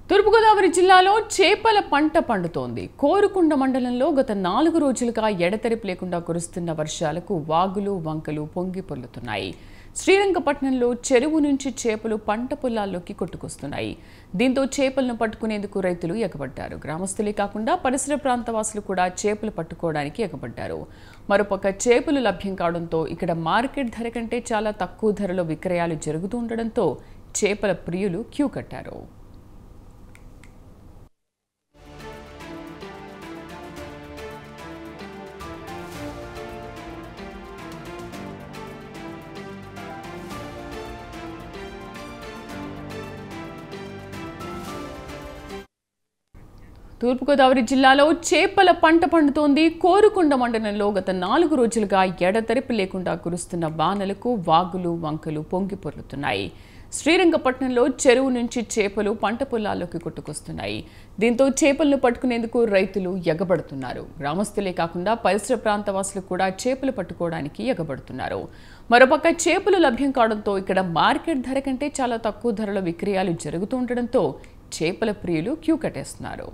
తూర్పుగోదావరి జిల్లాలో చేపల పంట పండుతోంది. కోరుకొండ మండలంలో గత 4 రోజులుగా ఎడతెరిపి లేకుండా కురుస్తున్న వర్షాలకు వాగులు, వంకలు పొంగి పొర్లుతున్నాయి. శ్రీరంగపట్నంలో చెరువు నుంచి చేపలు పంట పొలాల్లోకి కొట్టుకొస్తున్నాయి. దీంతో చేపలను పట్టుకునేందుకు రైతులు ఎగబడ్డారు. గ్రామస్తులే కాకుండా పరిసర ప్రాంత వాసులు కూడా చేపలు పట్టుకోవడానికి ఎగబడ్డారు. మరోపక్క చేపలు లభ్యం కావడంతో ఇక్కడ మార్కెట్ ధర కంటే చాలా తక్కువ ధరలో విక్రయాలు జరుగుతూ ఉండడంతో చేపల ప్రియులు క్యూ కట్టారు. తూర్పుగోదావరి జిల్లాలో చేపల పంట పండుతోంది. కోరుకొండ మండలంలో గత 4 రోజులుగా ఎడతెరిపి లేకుండా కురుస్తున్న వానలకు వాగులు, వంకలు పొంగి పొర్లుతున్నాయి. శ్రీరంగపట్నంలో చెరువు నుంచి చేపలు పంట పొలాల్లోకి కొట్టుకొస్తున్నాయి. దీంతో చేపలను పట్టుకునేందుకు రైతులు ఎగబడుతున్నారు. గ్రామస్తులే కాకుండా పరిసర ప్రాంత వాసులు కూడా చేపలు పట్టుకోవడానికి ఎగబడుతున్నారు. మరోపక్క చేపలు లభ్యం కావడంతో ఇక్కడ మార్కెట్ ధర కంటే చాలా తక్కువ ధరలో విక్రయాలు జరుగుతూ ఉండడంతో చేపల ప్రియులు క్యూ కట్టేస్తున్నారు.